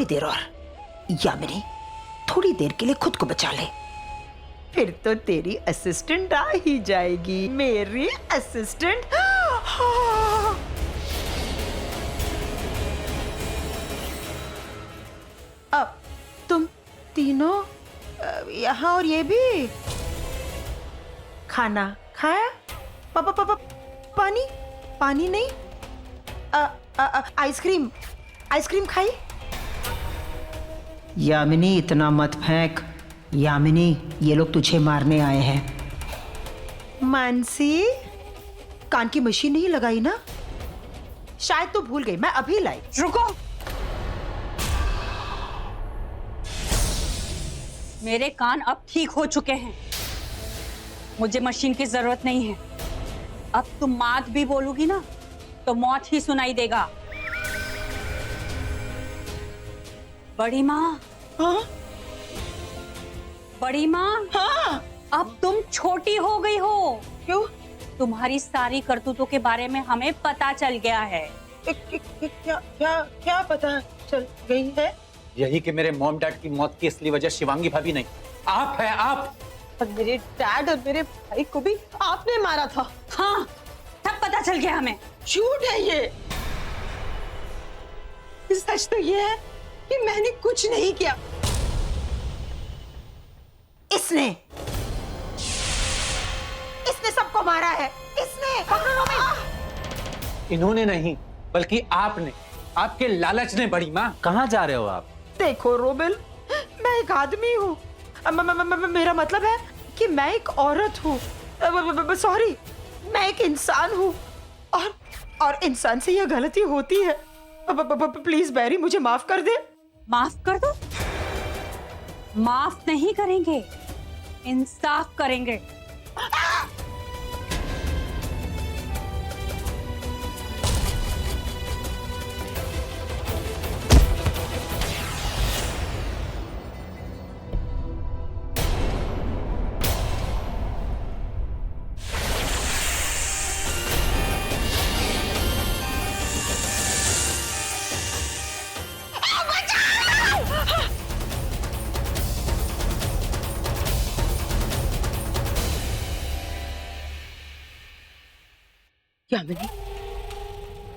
थोड़ी देर और, यामिनी थोड़ी देर के लिए खुद को बचा ले, फिर तो तेरी असिस्टेंट आ ही जाएगी, मेरी असिस्टेंट। अब तुम तीनों यहाँ, और ये भी खाना खाया? पापा पापा पानी पानी नहीं, आइसक्रीम आइसक्रीम खाई? यामिनी इतना मत फेंक, यामिनी ये लोग तुझे मारने आए हैं। मानसी, कान की मशीन नहीं लगाई ना? शायद तो भूल गई, मैं अभी लाई। रुको, मेरे कान अब ठीक हो चुके हैं, मुझे मशीन की जरूरत नहीं है। अब तुम मात भी बोलोगी ना तो मौत ही सुनाई देगा। बड़ी माँ। हाँ? बड़ी माँ, हाँ? अब तुम छोटी हो गई हो। क्यों? तुम्हारी सारी करतूतों के बारे में हमें पता चल गया है। क्या क्या क्या पता चल गई है? यही कि मेरे मॉम डैड की मौत की असली वजह शिवांगी भाभी नहीं, आप है, आप। और मेरे डैड और मेरे भाई को भी आपने मारा था। हाँ, सब पता चल गया हमें। झूठ है ये। सच तो ये है कि मैंने कुछ नहीं किया। इसने सबको मारा है, इसने। इन्होंने नहीं, बल्कि आपने, आपके लालच ने। बड़ी माँ, कहाँ जा रहे हो आप? देखो रोबिल, मैं एक आदमी हूँ, मेरा मतलब है कि मैं एक औरत हूँ, सॉरी, मैं एक इंसान हूँ, और इंसान से यह गलती होती है। प्लीज बैरी, मुझे माफ कर दे। माफ कर दो? माफ नहीं करेंगे, इंसाफ करेंगे।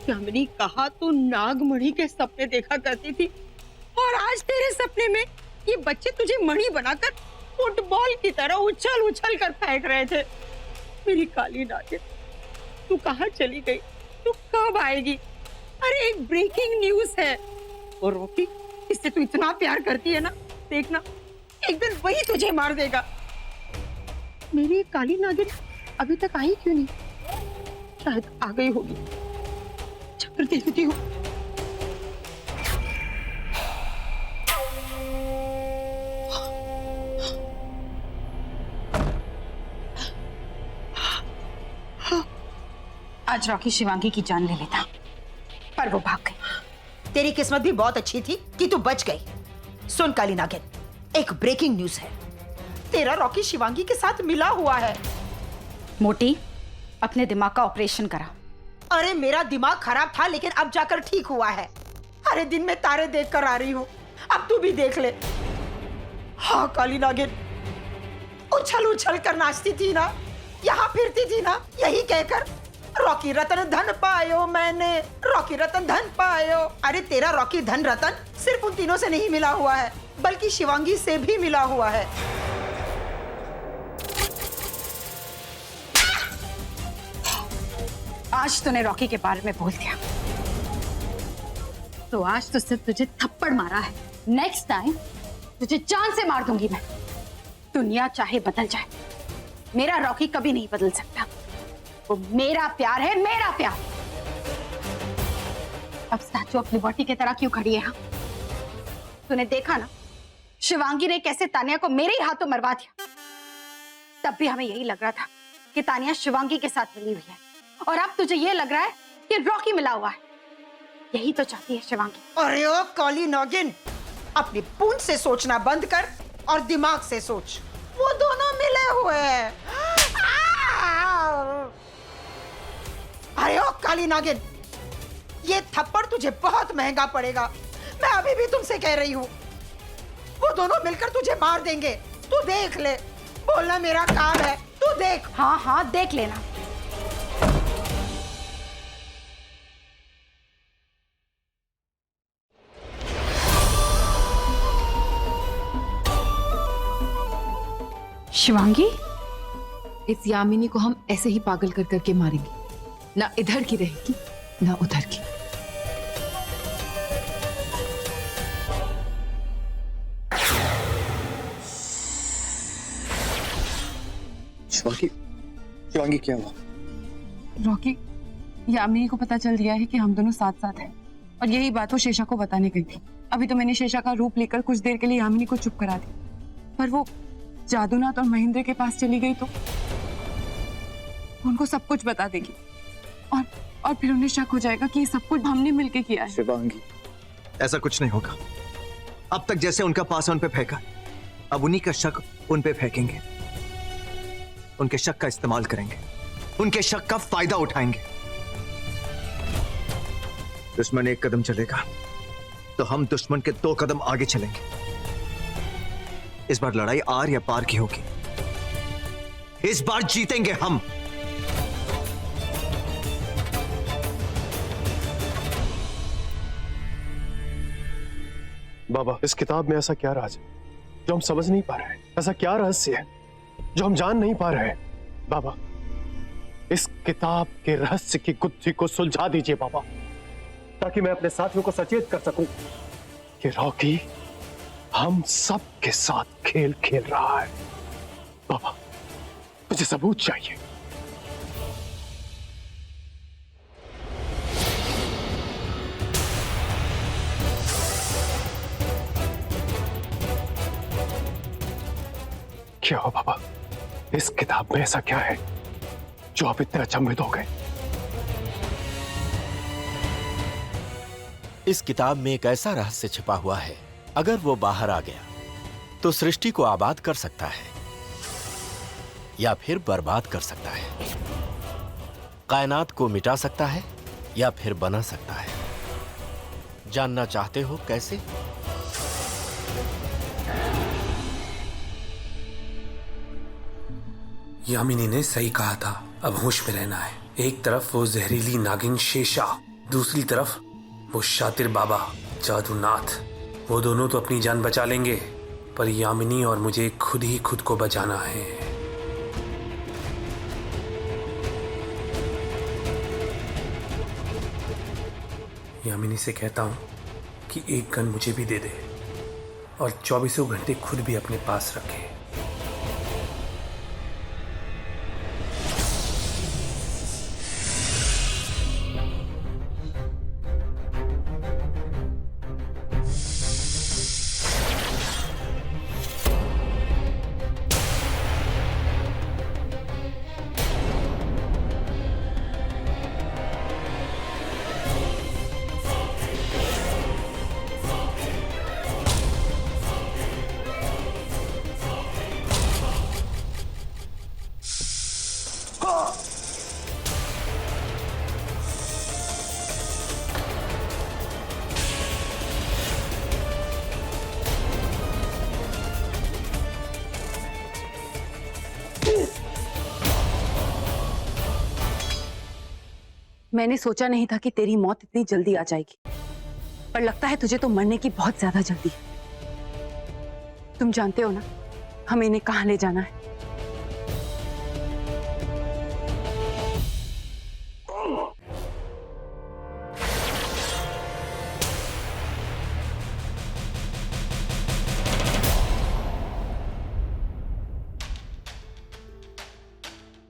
यामिनी, कहा तू नागमणि के सपने देखा करती थी, और आज तेरे सपने में ये बच्चे तुझे मणि बनाकर फुटबॉल की तरह उछल उछल कर फेंक रहे थे। मेरी काली नागिन, तू कहाँ चली गई? तू कब आएगी? अरे एक ब्रेकिंग न्यूज है, और रॉकी, इससे तू इतना प्यार करती है ना, देखना एक दिन वही तुझे मार देगा। मेरी काली नागिन अभी तक आई क्यों नहीं? शायद आ गई होगी, चक्कर देखती हूँ। आज रॉकी शिवांगी की जान ले लेता, पर वो भाग गई। तेरी किस्मत भी बहुत अच्छी थी कि तू बच गई। सुन काली नागिन, एक ब्रेकिंग न्यूज है, तेरा रॉकी शिवांगी के साथ मिला हुआ है। मोटी, अपने दिमाग का ऑपरेशन करा। अरे मेरा दिमाग खराब था, लेकिन अब जाकर ठीक हुआ है। अरे दिन में तारे देख कर आ रही हूँ, अब तू भी देख ले। हाँ काली नागिन, उछल उछल कर नाचती थी ना, यहाँ फिरती थी ना, यही कहकर रॉकी रतन धन पायो मैंने, रॉकी रतन धन पायो। अरे तेरा रॉकी धन रतन सिर्फ उन तीनों से नहीं मिला हुआ है, बल्कि शिवांगी से भी मिला हुआ है। आज तूने रॉकी के बारे में बोल दिया, तो आज तो सिर्फ तुझे थप्पड़ मारा है, नेक्स्ट टाइम तुझे जान से मार दूंगी मैं। दुनिया चाहे बदल जाए, मेरा रॉकी कभी नहीं बदल सकता। वो मेरा प्यार है, मेरा प्यार। अब स्टैचू ऑफ लिबर्टी की तरह क्यों खड़ी है? हाँ, तूने देखा ना शिवांगी ने कैसे तानिया को मेरे ही हाथों मरवा दिया। तब भी हमें यही लग रहा था कि तानिया शिवांगी के साथ मिली हुई है, और अब तुझे ये लग रहा है कि रॉकी मिला हुआ है। यही तो चाहती है शिवांगी। अरे ओ काली नागिन, अपनी पूंछ से सोचना बंद कर और दिमाग से सोच। वो दोनों मिले हुए हैं। अरे ओ काली नागिन, ये थप्पड़ तुझे बहुत महंगा पड़ेगा। मैं अभी भी तुमसे कह रही हूँ, वो दोनों मिलकर तुझे मार देंगे। तू देख ले, बोलना मेरा काम है, तू देख। हाँ हाँ देख लेना। शिवांगी, इस यामिनी को हम ऐसे ही पागल कर करके मारेंगे, ना इधर की रहेगी ना उधर की। शिवांगी, शिवांगी क्या हुआ? रॉकी, यामिनी को पता चल गया है कि हम दोनों साथ साथ हैं और यही बात वो शेषा को बताने गई थी। अभी तो मैंने शेषा का रूप लेकर कुछ देर के लिए यामिनी को चुप करा दी, पर वो जादूनाथ और महेंद्र के पास चली गई तो उनको सब कुछ बता देगी और फिर उन्हें शक हो जाएगा कि ये सब कुछ हमने मिलके किया है। शिवांगी, ऐसा कुछ नहीं होगा। अब तक जैसे उनका पासा उन पे फेंका, अब उन्हीं का शक उन पे फेंकेंगे। उनके शक का इस्तेमाल करेंगे, उनके शक का फायदा उठाएंगे। दुश्मन एक कदम चलेगा तो हम दुश्मन के 2 कदम आगे चलेंगे। इस बार लड़ाई आर या पार की होगी। इस बार जीतेंगे हम। बाबा, इस किताब में ऐसा क्या राज है जो हम समझ नहीं पा रहे हैं? ऐसा क्या रहस्य है जो हम जान नहीं पा रहे हैं? बाबा, इस किताब के रहस्य की गुत्थी को सुलझा दीजिए बाबा, ताकि मैं अपने साथियों को सचेत कर सकूं कि रॉकी हम सब के साथ खेल खेल रहा है। बाबा, मुझे सबूत चाहिए। क्या हो बाबा, इस किताब में ऐसा क्या है जो आप इतने अचंभित हो गए? इस किताब में एक ऐसा रहस्य छिपा हुआ है, अगर वो बाहर आ गया तो सृष्टि को आबाद कर सकता है या फिर बर्बाद कर सकता है, कायनात को मिटा सकता है या फिर बना सकता है। जानना चाहते हो कैसे? यामिनी ने सही कहा था, अब होश में रहना है। एक तरफ वो जहरीली नागिन शेषा, दूसरी तरफ वो शातिर बाबा जादूनाथ। वो दोनों तो अपनी जान बचा लेंगे, पर यामिनी और मुझे खुद ही खुद को बचाना है। यामिनी से कहता हूं कि एक गन मुझे भी दे दे और 24 घंटे खुद भी अपने पास रखे। मैंने सोचा नहीं था कि तेरी मौत इतनी जल्दी आ जाएगी, पर लगता है तुझे तो मरने की बहुत ज्यादा जल्दी है। तुम जानते हो ना हमें इन्हें कहां ले जाना है?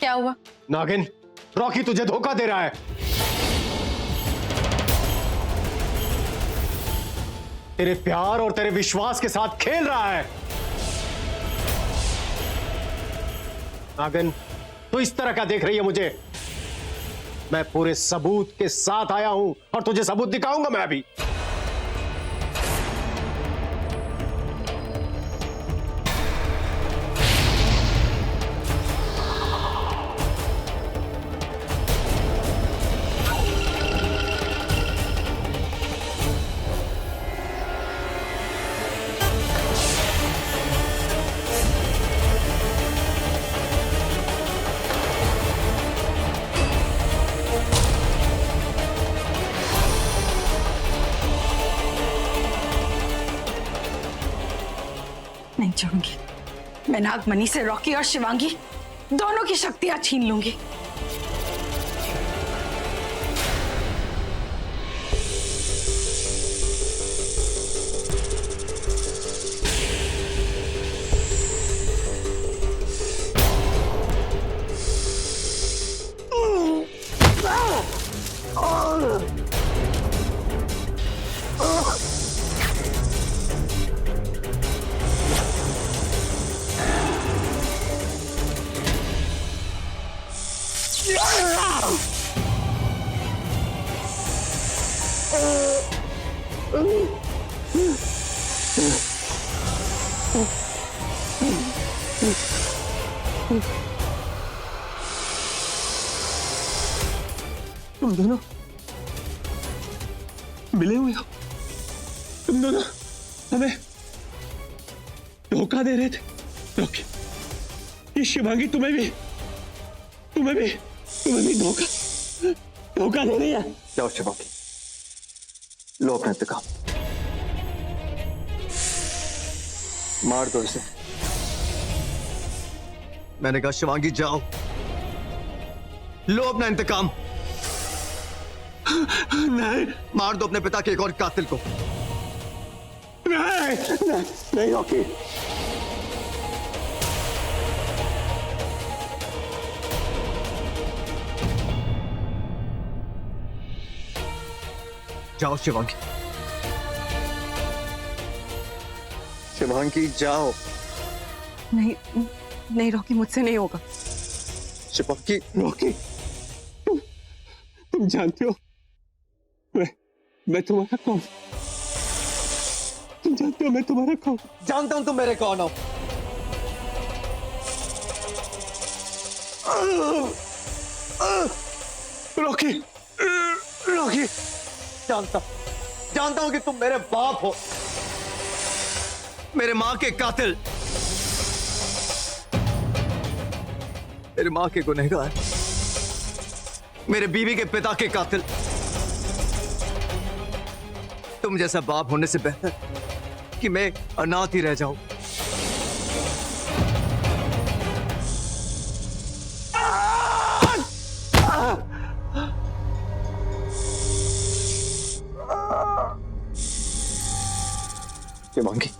क्या हुआ? नागिन, रॉकी तुझे धोखा दे रहा है। तेरे प्यार और तेरे विश्वास के साथ खेल रहा है। नागिन, तू इस तरह का देख रही है मुझे? मैं पूरे सबूत के साथ आया हूं और तुझे सबूत दिखाऊंगा मैं अभी। छोड़ूंगी। मैं नागमणि से रॉकी और शिवांगी दोनों की शक्तियां छीन लूंगी। तुम दोनों मिले हुए हो। तुम दोनों हमें धोखा दे रहे थे। रॉकी, ये शिवांगी तुम्हें भी धोखा दे रही है। जाओ शिवांगी, लो अपना इंतकाम, मार दो इसे। मैंने कहा शिवांगी जाओ, लो अपना इंतकाम। नहीं मार दो अपने पिता के एक और कातिल को। नहीं रॉकी, जाओ शिवांगी, शिवांगी जाओ। नहीं नहीं रॉकी, मुझसे नहीं होगा। शिवांगी, रॉकी, तुम जानते हो मैं तुम्हारा कौन? तुम जानते हो मैं तुम्हारा कौन? जानता हूं तुम मेरे कौन हो। रॉकी, रॉकी, जानता हूं कि तुम मेरे बाप हो, मेरे मां के कातिल, मेरे मां के गुनहगार, मेरे बीवी के पिता के कातिल। तुम जैसा बाप होने से बेहतर कि मैं अनाथ ही रह जाऊं। शिवांगी,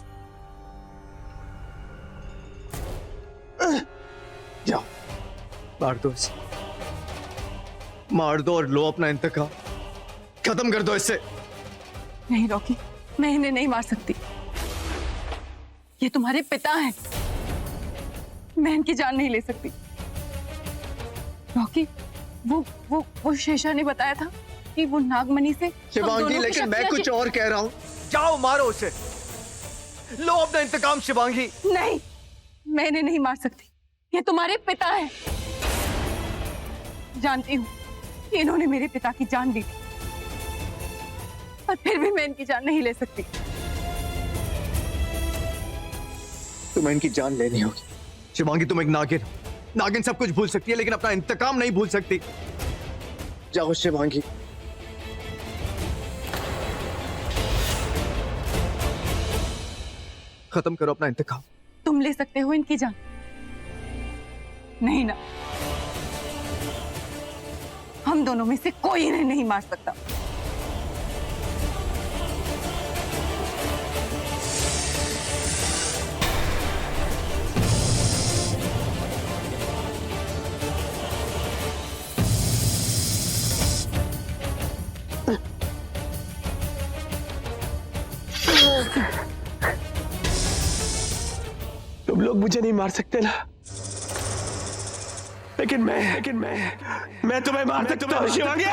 जाओ, मार दो इसे, मार दो और लो अपना इंतकाम, खत्म कर दो इसे। नहीं रॉकी, मैं इन्हें नहीं मार सकती। ये तुम्हारे पिता हैं, मैं इनकी जान नहीं ले सकती। रॉकी, वो शेषा ने बताया था कि वो नागमणि से शिवांगी, लेकिन मैं कुछ और कह रहा हूं। जाओ मारो उसे, लो अपना इंतकाम शिवांगी। नहीं, मैं इन्हें नहीं मार सकती। ये तुम्हारे पिता हैं। जानती हूँ कि इन्होंने मेरे पिता की जान ली थी, पर फिर भी मैं इनकी जान नहीं ले सकती। तुम्हें इनकी जान लेनी होगी शिवांगी। तुम एक नागिन हो। नागिन सब कुछ भूल सकती है लेकिन अपना इंतकाम नहीं भूल सकती। जाओ शिवांगी। खत्म करो अपना इंतकाम। तुम ले सकते हो इनकी जान, नहीं ना। हम दोनों में से कोई इन्हें नहीं मार सकता। तुम लोग मुझे नहीं मार सकते ना, लेकिन मैं तुम्हें मार सकता हूं शिवांगी।